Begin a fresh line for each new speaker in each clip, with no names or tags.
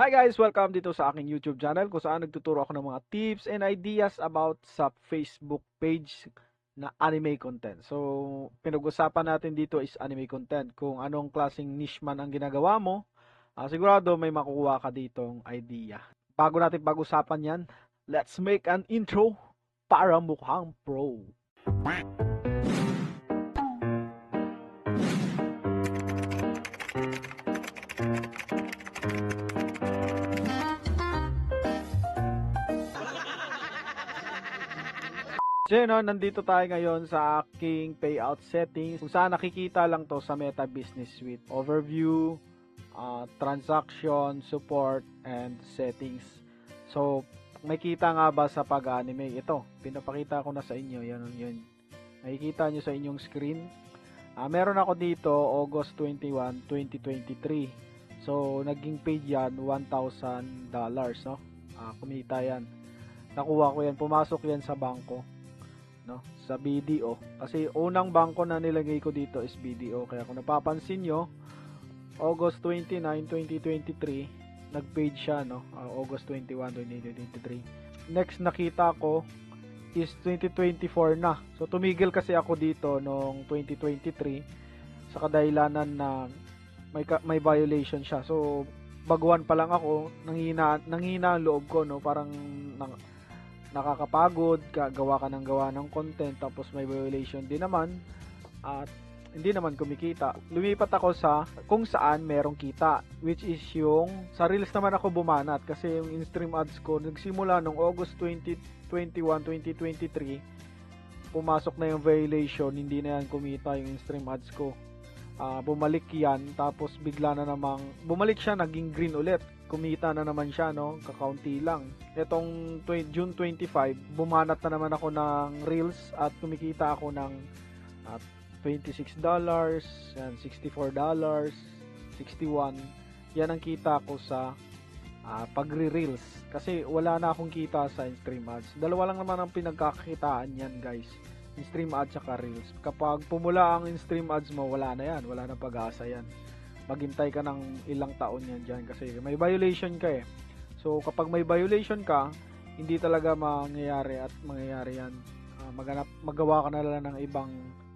Hi guys! Welcome dito sa aking YouTube channel kung saan nagtuturo ako ng mga tips and ideas about sa Facebook page na anime content. So, pinag-usapan natin dito is anime content. Kung anong klaseng niche man ang ginagawa mo, sigurado may makukuha ka ditong idea. Bago natin pag-usapan yan, let's make an intro para mukhang pro. So yun, no, nandito tayo ngayon sa aking payout settings kung saan nakikita lang to sa Meta Business Suite. Overview, transaction, support, and settings. So, may kita nga ba sa pag-anime? Ito, pinapakita ko na sa inyo. Yan, yun. Nakikita nyo sa inyong screen. Meron ako dito, August 21, 2023. So, naging paid yan, $1,000. No? Kumita yan. Nakuha ko yan. Pumasok yan sa bangko. No, sa BDO kasi unang bangko na nilagay ko dito is BDO, kaya kung napapansin nyo August 29, 2023 nag-paid siya, no? August 21, 2023. Next nakita ko is 2024 na, so tumigil kasi ako dito noong 2023 sa kadahilanan na may violation siya. So baguhan pa lang ako, nanghina ang loob ko, no? Parang nakakapagod, gawa ka ng content tapos may violation din naman at hindi naman kumikita. Lumipat ako sa kung saan merong kita, which is yung sa Reels naman ako bumanat kasi yung in-stream ads ko nagsimula nung August 2021, 2023 pumasok na yung violation, hindi na yan kumita yung in-stream ads ko. Bumalik yan, tapos bigla na namang bumalik siya, naging green ulit, kumita na naman siya, no? Kakaunti lang. Etong June 25 bumanat na naman ako ng Reels at kumikita ako ng $26, yan, $64, 61. Yan ang kita ko sa pagre-reels kasi wala na akong kita sa in-stream ads. Dalawa lang naman ang pinagkakakitaan yan, guys, in-stream ads at reels. Kapag pumula ang in-stream ads mo, wala na yan, wala na pag-asa yan. Maghintay ka ng ilang taon yan dyan kasi may violation ka eh. So kapag may violation ka, hindi talaga mangyayari yan. Magawa ka na lang ng ibang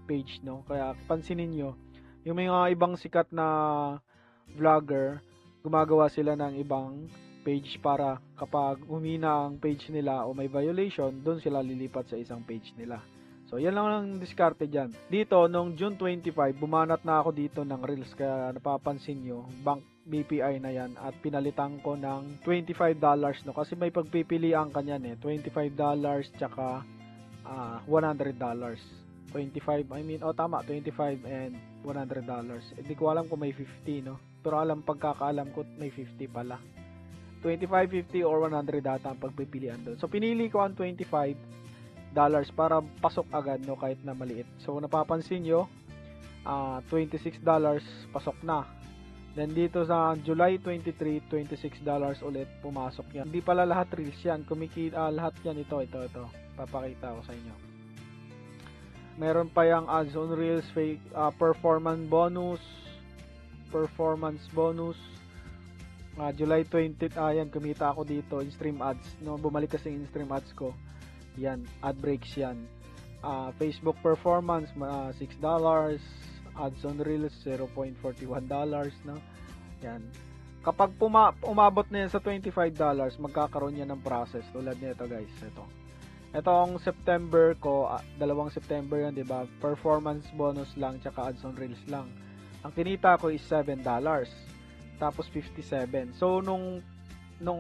page, no? Kaya pansinin nyo, yung mga ibang sikat na vlogger, gumagawa sila ng ibang page para kapag humina ang page nila o may violation, doon sila lilipat sa isang page nila. So, yan lang ang diskarte dyan. Dito, noong June 25, bumanat na ako dito ng Reels. Kaya napapansin nyo, bank BPI na yan. At pinalitan ko ng $25, no? Kasi may pagpipilian ka nyan eh. $25 tsaka $100. 25, tama, 25 and $100. Hindi ko alam kung may 50, no? Pero pagkakaalam ko, may 50 pala. 25, 50, or 100 data ang pagpipilian doon. So, pinili ko ang $25 para pasok agad, no, kahit na maliit. So napapansin nyo, $26 pasok na. Then dito sa July 23, $26 ulit pumasok yan. Hindi pala lahat reels yan, kumikita lahat yan. Ito papakita ko sa inyo. Meron pa yung ads on reels, fake performance bonus. July 20, yan, kumita ako dito in stream ads, no, bumalik kasi in stream ads ko. Yan, ad breaks yan. Facebook performance, $6. Ads on Reels, $0.41, no? Yan. Kapag umabot na yan sa $25, magkakaroon yan ng process. Tulad nito, guys. Itong September ko, 2 September yan, di ba? Performance bonus lang, tsaka ads on Reels lang. Ang kinita ko is $7. Tapos 57. So, nung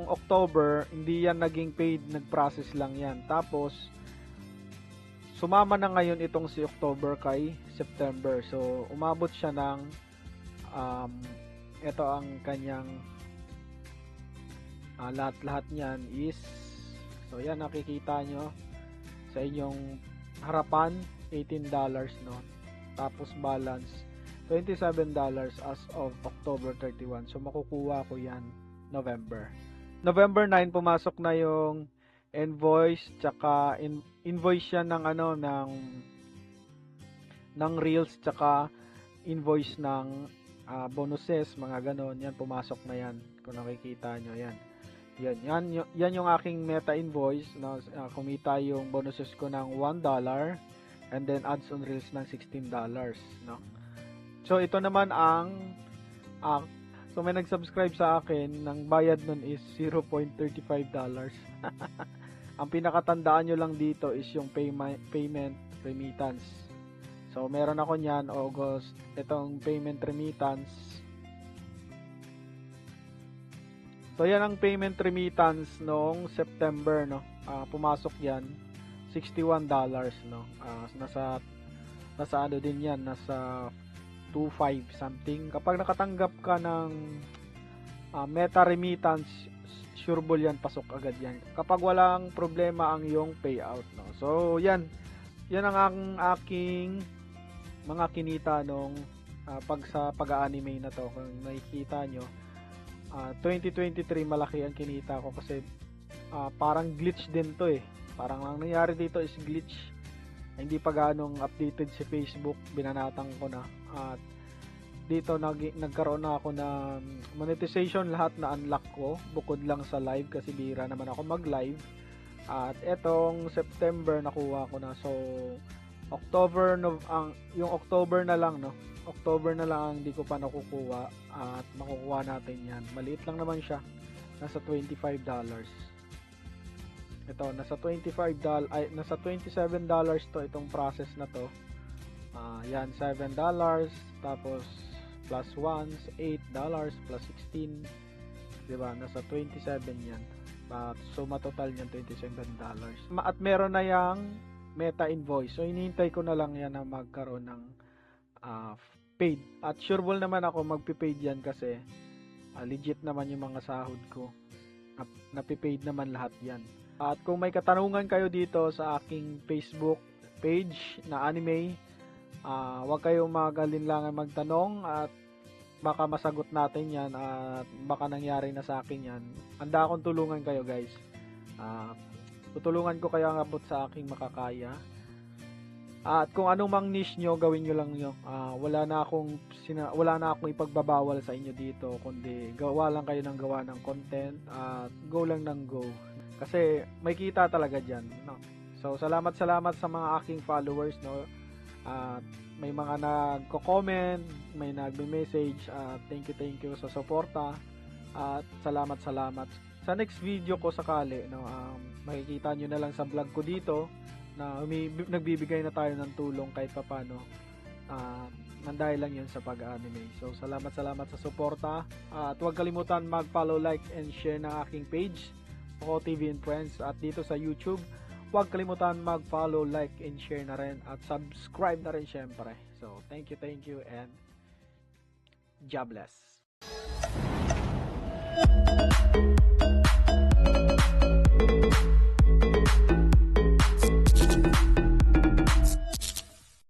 October, hindi yan naging paid, nag-process lang yan. Tapos, sumama na ngayon itong si October kay September. So, umabot siya ng, ito ang kanyang, lahat-lahat niyan is, so yan, nakikita nyo sa inyong harapan, $18, no? Tapos balance, $27 as of October 31. So, makukuha ko yan November 9, pumasok na yung invoice, tsaka invoice yan ng ng Reels, tsaka invoice ng bonuses, mga ganon. Yan, pumasok na yan. Kung nakikita nyo, yan. Yan yung aking meta invoice, no? Kumita yung bonuses ko ng $1 and then ads on reels ng $16, no? So ito naman ang so may nag-subscribe sa akin, ng bayad nun is $0.35. Ang pinakatandaan nyo lang dito is yung payment remittance. So meron ako niyan August, itong payment remittance. So yan ang payment remittance noong September, no. Pumasok yan $61, no. Nasa ano din yan, nasa 2.5 something. Kapag nakatanggap ka ng meta remittance, sureball yan, pasok agad yan. Kapag walang problema ang iyong payout, no. So yan ang aking mga kinita nung sa pag-anime na to. Kung nakikita nyo, 2023 malaki ang kinita ko kasi parang glitch din to eh. Parang ang nangyari dito is glitch. Hindi pa ganong updated si Facebook, binanatang ko na. At dito nagkaroon na ako ng monetization, lahat na unlock ko, bukod lang sa live kasi bira naman ako mag-live. At etong September nakuha ko na. So yung October na lang, no. October na lang ang hindi ko pa nakukuha at makukuha natin yan. Maliit lang naman siya. Nasa $25. Ito, nasa nasa $27 to itong process na to. Yan, $7, tapos plus 1, $8, plus 16. Diba? Nasa 27 yan. So, matotal yan $27. At meron na yung meta invoice. So, hinihintay ko na lang yan na magkaroon ng paid. At sureball naman ako magpipaid yan kasi legit naman yung mga sahod ko. Napipaid naman lahat yan. At kung may katanungan kayo dito sa aking Facebook page na anime, huwag kayong magalinlangan magtanong at baka masagot natin yan at baka nangyari na sa akin yan. Handa akong tulungan kayo, guys. Tutulungan ko kayo ang abot sa aking makakaya. At kung anong mang niche nyo, gawin nyo lang nyo. Wala na akong ipagbabawal sa inyo dito, kundi gawa lang kayo ng gawa ng content at go lang ng go. Kasi may kita talaga dyan, no? So salamat sa mga aking followers, no. May mga nagko-comment, may nagme-message. Thank you sa suporta. At salamat. Sa next video ko sakali, no, makikita nyo na lang sa vlog ko dito na nagbibigay na tayo ng tulong kahit papano. Nanday lang yun sa pag-anime. So salamat sa suporta. At huwag kalimutan mag-follow, like, and share ng aking page, Oko TV and Friends. At dito sa YouTube, huwag kalimutan mag-follow, like, and share na rin. At subscribe na rin syempre. So, thank you, and God bless.